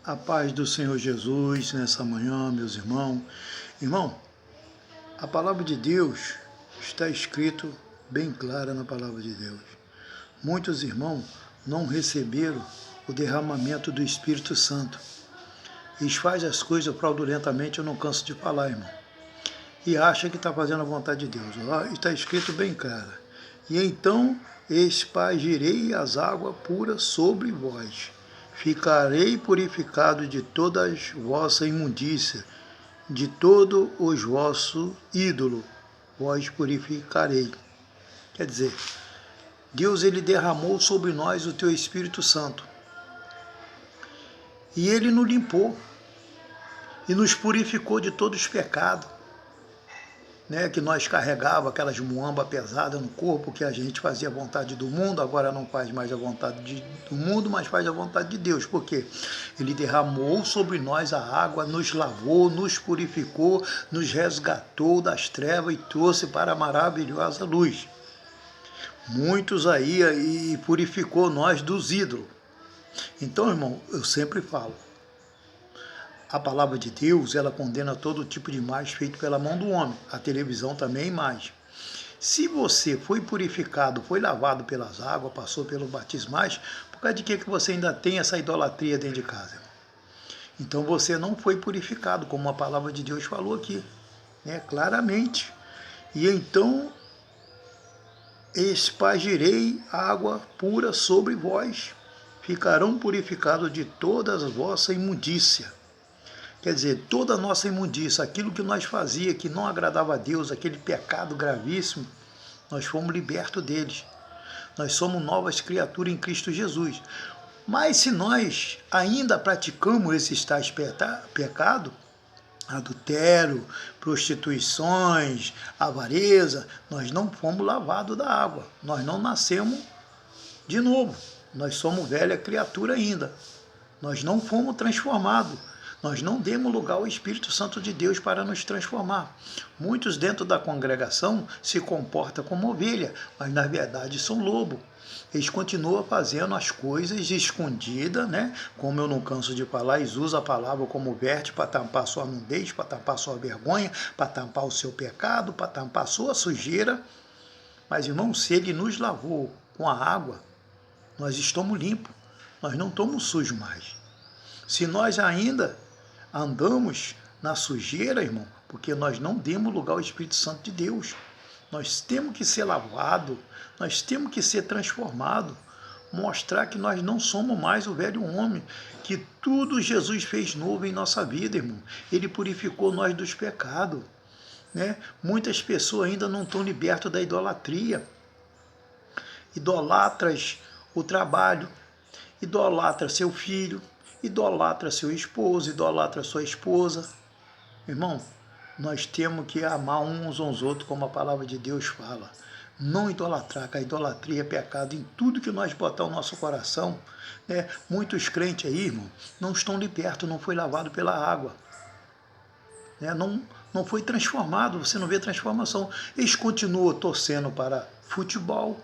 A paz do Senhor Jesus nessa manhã, meus irmãos. Irmão, a palavra de Deus está escrito bem clara na palavra de Deus. Muitos irmãos não receberam o derramamento do Espírito Santo. Eles fazem as coisas fraudulentamente, eu não canso de falar, irmão. E acha que está fazendo a vontade de Deus. Lá está escrito bem clara. E então espargirei as águas puras sobre vós. Ficarei purificado de toda a vossa imundícia, de todo os vossos ídolos, vós purificarei. Quer dizer, Deus ele derramou sobre nós o teu Espírito Santo. E ele nos limpou e nos purificou de todos os pecados, né, que nós carregava aquelas muambas pesadas no corpo, que a gente fazia a vontade do mundo, agora não faz mais a vontade do mundo, mas faz a vontade de Deus. Por quê? Ele derramou sobre nós a água, nos lavou, nos purificou, nos resgatou das trevas e trouxe para a maravilhosa luz. Muitos aí e purificou nós dos ídolos. Então, irmão, eu sempre falo, a palavra de Deus, ela condena todo tipo de imagem feito pela mão do homem. A televisão também é imagem. Se você foi purificado, foi lavado pelas águas, passou pelos batismais, por causa de que você ainda tem essa idolatria dentro de casa? Então você não foi purificado, como a palavra de Deus falou aqui, né, claramente. E então espargirei água pura sobre vós, ficarão purificados de todas as vossas imundícias. Quer dizer, toda a nossa imundícia, aquilo que nós fazia, que não agradava a Deus, aquele pecado gravíssimo, nós fomos libertos deles. Nós somos novas criaturas em Cristo Jesus. Mas se nós ainda praticamos esses tais pecados, adultério, prostituições, avareza, nós não fomos lavados da água. Nós não nascemos de novo. Nós somos velha criatura ainda. Nós não fomos transformados. Nós não demos lugar ao Espírito Santo de Deus para nos transformar. Muitos dentro da congregação se comportam como ovelha, mas na verdade são lobo. Eles continuam fazendo as coisas escondidas, né? Como eu não canso de falar, eles usam a palavra como verte para tampar sua nudez, para tampar sua vergonha, para tampar o seu pecado, para tampar a sua sujeira. Mas, irmão, se ele nos lavou com a água, nós estamos limpos, nós não estamos sujos mais. Se nós ainda andamos na sujeira, irmão, porque nós não demos lugar ao Espírito Santo de Deus. Nós temos que ser lavados, nós temos que ser transformados, mostrar que nós não somos mais o velho homem, que tudo Jesus fez novo em nossa vida, irmão. Ele purificou nós dos pecados, né? Muitas pessoas ainda não estão libertas da idolatria. Idolatras o trabalho, idolatra seu filho, idolatra seu esposo, idolatra sua esposa. Irmão, nós temos que amar uns aos outros, como a palavra de Deus fala. Não idolatrar, que a idolatria é pecado em tudo que nós botar o nosso coração. Né? Muitos crentes aí, irmão, não estão libertos, não foi lavado pela água. Né? Não foi transformado, você não vê transformação. Eles continuam torcendo para futebol.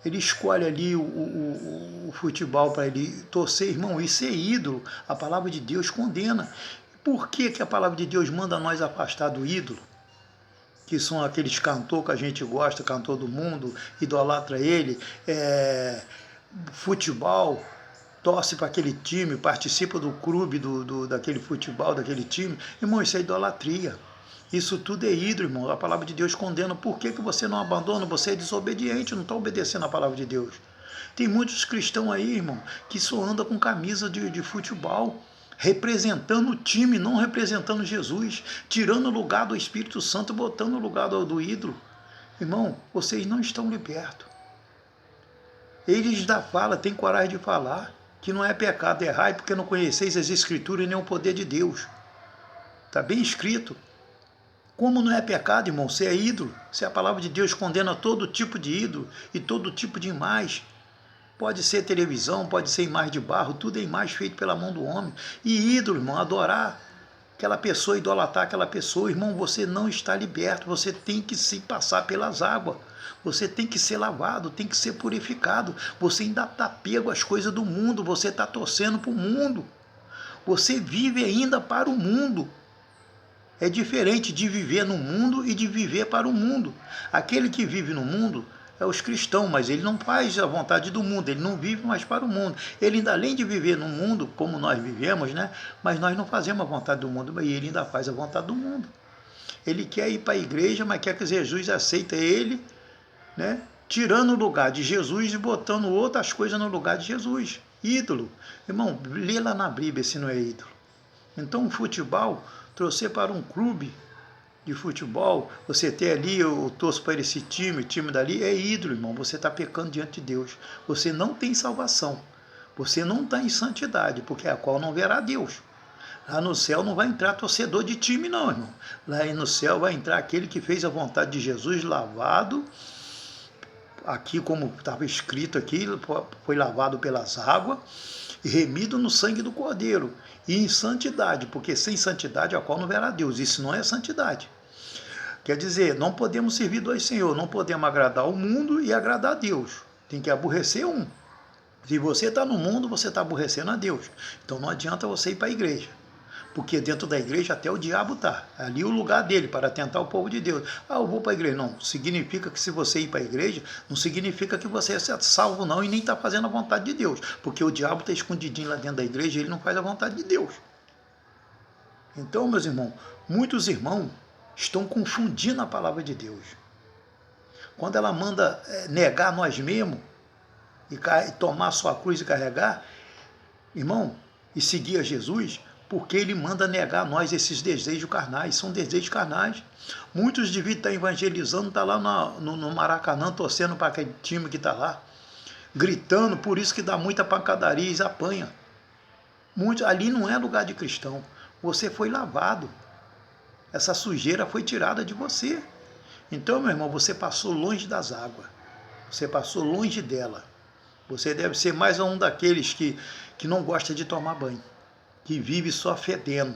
Ele escolhe ali o futebol para ele torcer. Irmão, isso é ídolo. A palavra de Deus condena. Por que a palavra de Deus manda nós afastar do ídolo? Que são aqueles cantores que a gente gosta, cantor do mundo, idolatra ele, futebol, torce para aquele time, participa do clube daquele futebol, daquele time. Irmão, isso é idolatria. Isso tudo é ídolo, irmão. A palavra de Deus condena. Por que você não abandona? Você é desobediente, não está obedecendo a palavra de Deus. Tem muitos cristãos aí, irmão, que só andam com camisa de futebol, representando o time, não representando Jesus, tirando o lugar do Espírito Santo, botando o lugar do ídolo. Irmão, vocês não estão libertos. Eles da fala, têm coragem de falar que não é pecado errar, porque não conheceis as Escrituras e nem o poder de Deus. Está bem escrito. Como não é pecado, irmão, ser ídolo? Se a palavra de Deus condena todo tipo de ídolo e todo tipo de imagem. Pode ser televisão, pode ser imagem de barro, tudo é imagem feita pela mão do homem. E ídolo, irmão, adorar aquela pessoa, idolatrar aquela pessoa, irmão, você não está liberto, você tem que se passar pelas águas. Você tem que ser lavado, tem que ser purificado. Você ainda está pego às coisas do mundo, você está torcendo para o mundo. Você vive ainda para o mundo. É diferente de viver no mundo e de viver para o mundo. Aquele que vive no mundo é os cristãos, mas ele não faz a vontade do mundo, ele não vive mais para o mundo. Ele ainda, além de viver no mundo, como nós vivemos, né? Mas nós não fazemos a vontade do mundo, mas ele ainda faz a vontade do mundo. Ele quer ir para a igreja, mas quer que Jesus aceite ele, né? Tirando o lugar de Jesus e botando outras coisas no lugar de Jesus. Ídolo. Irmão, lê lá na Bíblia se não é ídolo. Então o futebol, torcer para um clube de futebol, você ter ali, eu torço para esse time, o time dali, é ídolo, irmão. Você está pecando diante de Deus. Você não tem salvação. Você não está em santidade, porque a qual não verá Deus. Lá no céu não vai entrar torcedor de time, não, irmão. Lá no céu vai entrar aquele que fez a vontade de Jesus, lavado, aqui como estava escrito aqui, foi lavado pelas águas, e remido no sangue do Cordeiro, e em santidade, porque sem santidade a qual não verá Deus. Isso não é santidade. Quer dizer, não podemos servir dois senhores, não podemos agradar o mundo e agradar a Deus. Tem que aborrecer um. Se você está no mundo, você está aborrecendo a Deus. Então não adianta você ir para a igreja. Porque dentro da igreja até o diabo está. Ali é o lugar dele para tentar o povo de Deus. Ah, eu vou para a igreja. Não, significa que se você ir para a igreja, não significa que você é salvo não e nem está fazendo a vontade de Deus. Porque o diabo está escondidinho lá dentro da igreja e ele não faz a vontade de Deus. Então, meus irmãos, muitos irmãos estão confundindo a palavra de Deus. Quando ela manda negar nós mesmos e tomar a sua cruz e carregar, irmão, e seguir a Jesus, porque ele manda negar a nós esses desejos carnais, são desejos carnais. Muitos deviam estar evangelizando, tá lá no Maracanã, torcendo para aquele time que está lá, gritando, por isso que dá muita pancadaria e apanha. Ali não é lugar de cristão, você foi lavado, essa sujeira foi tirada de você. Então, meu irmão, você passou longe das águas, você passou longe dela. Você deve ser mais um daqueles que não gosta de tomar banho, que vive só fedendo,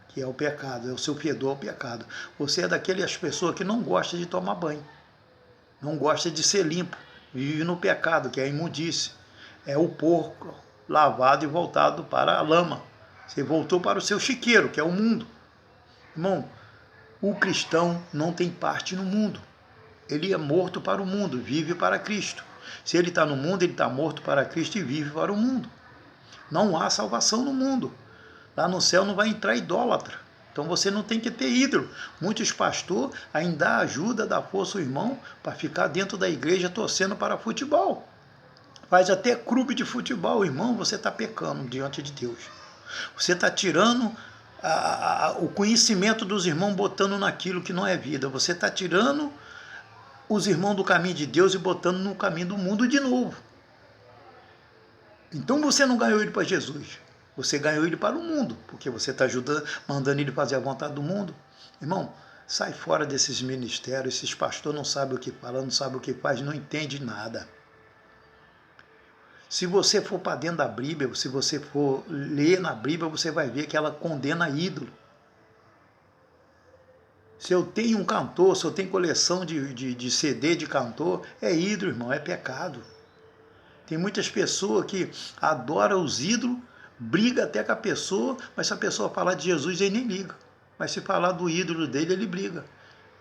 que é o pecado, é o seu fedor, o pecado. Você é daquelas pessoas que não gosta de tomar banho, não gosta de ser limpo, vive no pecado, que é a imundície. É o porco lavado e voltado para a lama. Você voltou para o seu chiqueiro, que é o mundo. Irmão, o cristão não tem parte no mundo. Ele é morto para o mundo, vive para Cristo. Se ele está no mundo, ele está morto para Cristo e vive para o mundo. Não há salvação no mundo. Lá no céu não vai entrar idólatra. Então você não tem que ter ídolo. Muitos pastores ainda ajudam, dá força ao irmão para ficar dentro da igreja torcendo para futebol. Faz até clube de futebol, irmão, você está pecando diante de Deus. Você está tirando o conhecimento dos irmãos, botando naquilo que não é vida. Você está tirando os irmãos do caminho de Deus e botando no caminho do mundo de novo. Então você não ganhou ele para Jesus, você ganhou ele para o mundo, porque você está ajudando, mandando ele fazer a vontade do mundo. Irmão, sai fora desses ministérios, esses pastores não sabem o que fala, não sabem o que faz, não entende nada. Se você for para dentro da Bíblia, se você for ler na Bíblia, você vai ver que ela condena ídolo. Se eu tenho um cantor, se eu tenho coleção de CD de cantor, é ídolo, irmão, é pecado. Tem muitas pessoas que adoram os ídolos, briga até com a pessoa, mas se a pessoa falar de Jesus, ele nem liga. Mas se falar do ídolo dele, ele briga.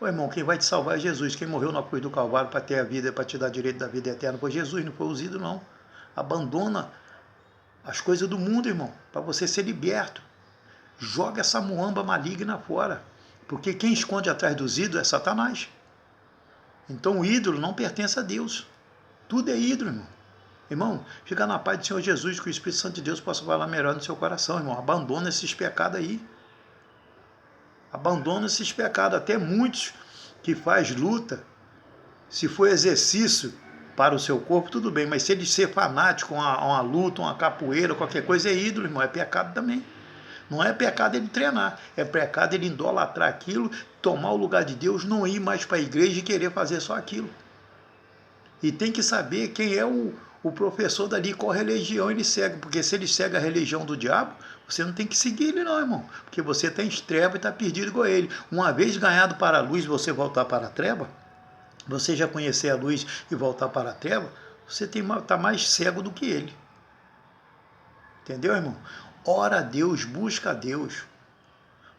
Ô irmão, quem vai te salvar é Jesus. Quem morreu na cruz do Calvário para ter a vida, para te dar direito da vida eterna, foi Jesus, não foi os ídolos, não. Abandona as coisas do mundo, irmão, para você ser liberto. Joga essa muamba maligna fora. Porque quem esconde atrás dos ídolos é Satanás. Então o ídolo não pertence a Deus. Tudo é ídolo, irmão. Irmão, fica na paz do Senhor Jesus, que o Espírito Santo de Deus possa falar melhor no seu coração, irmão. Abandona esses pecados aí. Abandona esses pecados. Até muitos que faz luta, se for exercício para o seu corpo, tudo bem. Mas se ele ser fanático, uma luta, uma capoeira, qualquer coisa, é ídolo, irmão. É pecado também. Não é pecado ele treinar, é pecado ele idolatrar aquilo, tomar o lugar de Deus, não ir mais para a igreja e querer fazer só aquilo. E tem que saber quem é o professor dali, qual religião ele segue, porque se ele segue a religião do diabo, você não tem que seguir ele não, irmão, porque você está em treva e está perdido igual a ele. Uma vez ganhado para a luz, você voltar para a treva, você já conhecer a luz e voltar para a treva, você está mais cego do que ele. Entendeu, irmão? ora a Deus, busca a Deus.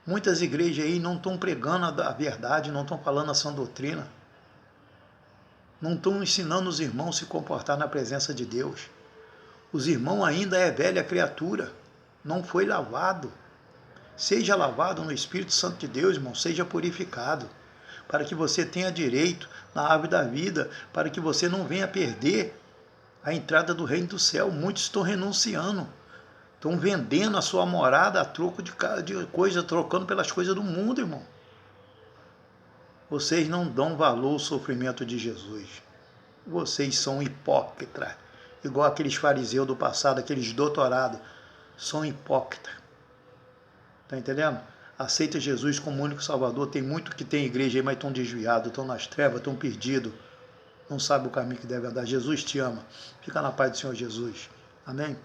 Muitas igrejas aí não estão pregando a verdade, não estão falando a sã doutrina. Não estão ensinando os irmãos a se comportar na presença de Deus. Os irmãos ainda é velha criatura, não foi lavado. Seja lavado no Espírito Santo de Deus, irmão, seja purificado, para que você tenha direito na árvore da vida, para que você não venha perder a entrada do reino do céu. Muitos estão renunciando, estão vendendo a sua morada a troco de coisa, trocando pelas coisas do mundo, irmão. Vocês não dão valor ao sofrimento de Jesus. Vocês são hipócritas, igual aqueles fariseus do passado, aqueles doutorados, são hipócritas. Está entendendo? Aceita Jesus como único Salvador. Tem muito que tem igreja aí, mas estão desviados, estão nas trevas, estão perdidos. Não sabe o caminho que deve andar. Jesus te ama. Fica na paz do Senhor Jesus. Amém?